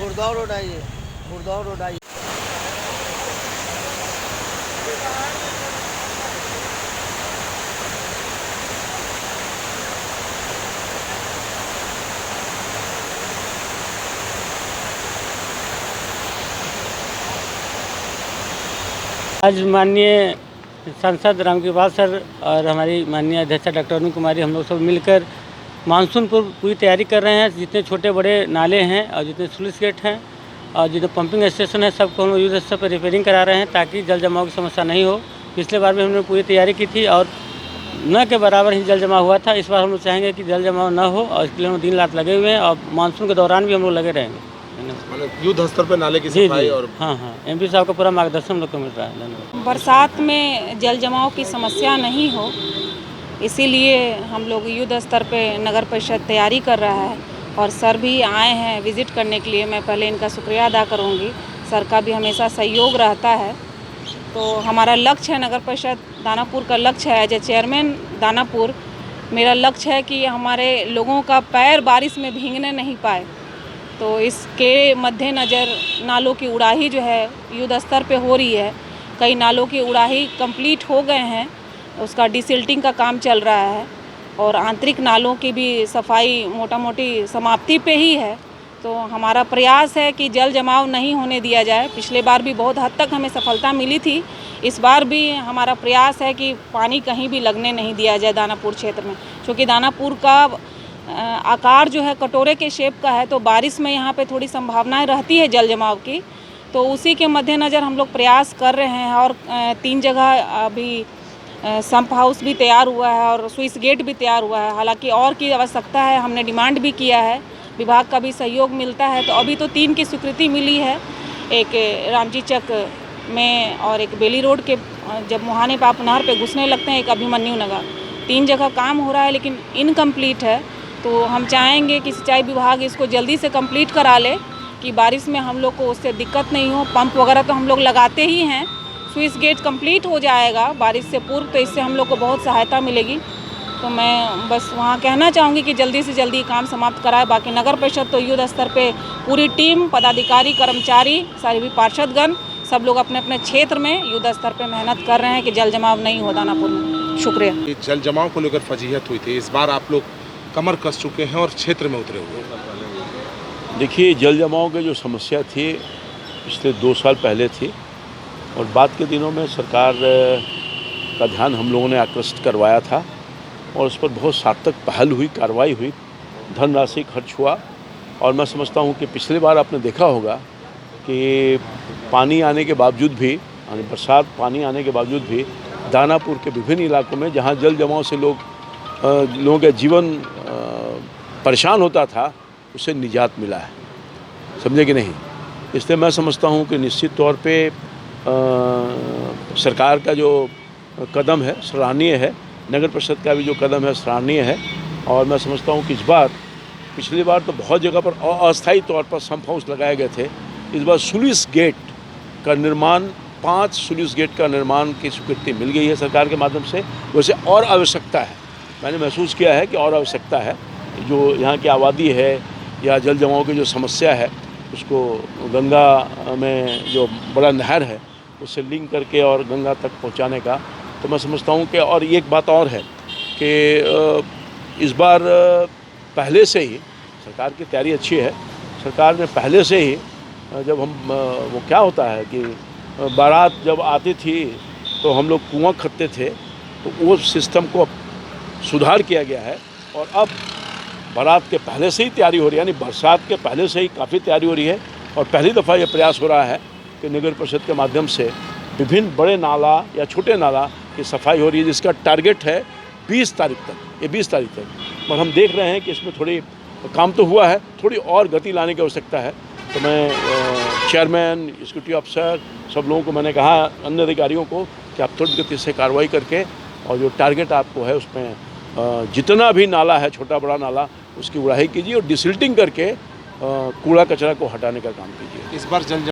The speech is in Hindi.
गुड़गांव रोड आइए, गुड़गांव रोड आइए। आज माननीय सांसद रामकृपाल सर और हमारी माननीय अध्यक्षा डॉक्टर अरुण कुमारी हम लोग सब मिलकर मानसून पर पूरी तैयारी कर रहे हैं। जितने छोटे बड़े नाले हैं और जितने स्लूइस गेट हैं और जितने पंपिंग स्टेशन है सबको हम युद्ध स्तर पर रिपेयरिंग करा रहे हैं ताकि जल जमाव की समस्या नहीं हो। पिछले बार भी हमने पूरी तैयारी की थी और न के बराबर ही जल जमाव हुआ था। इस बार हम लोग चाहेंगे कि जल जमाव न हो और इसके लिए हम दिन रात लगे हुए हैं और मानसून के दौरान भी हम लोग लगे रहेंगे। मतलब युद्ध स्तर पर नाले की सफाई और हाँ एमपी साहब का पूरा मार्गदर्शन हम लोग को मिल रहा है। धन्यवाद। बरसात में जल जमाव की समस्या नहीं हो, इसीलिए हम लोग युद्ध स्तर पे नगर परिषद तैयारी कर रहा है और सर भी आए हैं विज़िट करने के लिए। मैं पहले इनका शुक्रिया अदा करूंगी। सर का भी हमेशा सहयोग रहता है। तो हमारा लक्ष्य है, नगर परिषद दानापुर का लक्ष्य है, एज ए चेयरमैन दानापुर मेरा लक्ष्य है कि हमारे लोगों का पैर बारिश में भीगने नहीं पाए। तो इसके मद्देनज़र नालों की उड़ाही जो है युद्ध स्तर पे हो रही है। कई नालों की उड़ाही कंप्लीट हो गए हैं, उसका डिसिल्टिंग का काम चल रहा है और आंतरिक नालों की भी सफाई मोटा मोटी समाप्ति पे ही है। तो हमारा प्रयास है कि जल जमाव नहीं होने दिया जाए। पिछले बार भी बहुत हद तक हमें सफलता मिली थी, इस बार भी हमारा प्रयास है कि पानी कहीं भी लगने नहीं दिया जाए दानापुर क्षेत्र में, क्योंकि दानापुर का आकार जो है कटोरे के शेप का है। तो बारिश में यहाँ पे थोड़ी संभावनाएं रहती है जल जमाव की। तो उसी के मद्देनज़र हम लोग प्रयास कर रहे हैं और 3 जगह अभी सम्प हाउस भी तैयार हुआ है और स्विच गेट भी तैयार हुआ है। हालांकि और की आवश्यकता है, हमने डिमांड भी किया है, विभाग का भी सहयोग मिलता है। तो अभी तो 3 की स्वीकृति मिली है, एक रामजी चक में और एक बेली रोड के जब मुहाने पाप नहर पे घुसने लगते हैं, एक अभिमन्यु नगर। 3 जगह काम हो रहा है लेकिन इनकम्प्लीट है। तो हम चाहेंगे कि सिंचाई विभाग इसको जल्दी से कंप्लीट करा ले कि बारिश में हम लोग को उससे दिक्कत नहीं हो। पंप वगैरह तो हम लोग लगाते ही हैं, स्विच गेट कंप्लीट हो जाएगा बारिश से पूर्व, तो इससे हम लोग को बहुत सहायता मिलेगी। तो मैं बस वहाँ कहना चाहूँगी कि जल्दी से जल्दी काम समाप्त कराए। बाकी नगर परिषद तो युद्ध स्तर पे पूरी टीम, पदाधिकारी, कर्मचारी, सारे भी पार्षदगण सब लोग अपने अपने क्षेत्र में युद्ध स्तर पे मेहनत कर रहे हैं कि जल जमाव नहीं हो दानापुर में। शुक्रिया। जल जमाव को लेकर फजीहत हुई थी, इस बार आप लोग कमर कस चुके हैं और क्षेत्र में उतरे हुए हैं। देखिए, जल जमाव की जो समस्या थी पिछले 2 साल पहले थी और बाद के दिनों में सरकार का ध्यान हम लोगों ने आकृष्ट करवाया था और उस पर बहुत सार्थक पहल हुई, कार्रवाई हुई, धनराशि खर्च हुआ। और मैं समझता हूँ कि पिछले बार आपने देखा होगा कि पानी आने के बावजूद भी, यानी बरसात पानी आने के बावजूद भी दानापुर के विभिन्न इलाकों में जहाँ जल जमाव से लोगों का जीवन परेशान होता था, उससे निजात मिला है। समझे कि नहीं? इसलिए मैं समझता हूँ कि निश्चित तौर पे सरकार का जो कदम है सराहनीय है, नगर परिषद का भी जो कदम है सराहनीय है। और मैं समझता हूँ कि इस बार, पिछली बार तो बहुत जगह पर अस्थायी तौर पर सम्प हाउस लगाए गए थे, इस बार स्लूइस गेट का निर्माण, 5 स्लूइस गेट का निर्माण की स्वीकृति मिल गई है सरकार के माध्यम से। वैसे और आवश्यकता है, मैंने महसूस किया है कि और आवश्यकता है। जो यहाँ की आबादी है या जल जमाव की जो समस्या है, उसको गंगा में जो बड़ा नहर है उससे लिंक करके और गंगा तक पहुँचाने का। तो मैं समझता हूँ कि और एक बात और है कि इस बार पहले से ही सरकार की तैयारी अच्छी है। सरकार ने पहले से ही जब हम वो क्या होता है कि बारात जब आती थी तो हम लोग कुआं खदते थे, तो वो सिस्टम को सुधार किया गया है और अब बारात के पहले से ही तैयारी हो रही है, यानी बरसात के पहले से ही काफ़ी तैयारी हो रही है। और पहली दफ़ा ये प्रयास हो रहा है कि नगर परिषद के माध्यम से विभिन्न बड़े नाला या छोटे नाला की सफाई हो रही है, जिसका टारगेट है 20 तारीख तक। ये 20 तारीख तक, और हम देख रहे हैं कि इसमें थोड़ी काम तो हुआ है, थोड़ी और गति लाने की आवश्यकता है। तो मैं चेयरमैन, एग्जीक्यूटिव अफसर, सब लोगों को मैंने कहा, अन्य अधिकारियों को, कि आप त्वरित गति से कार्रवाई करके और जो टारगेट आपको है उसमें जितना भी नाला है, छोटा बड़ा नाला, उसकी उड़ाही कीजिए और डिसिल्टिंग करके कूड़ा कचरा को हटाने का काम कीजिए। इस बार जल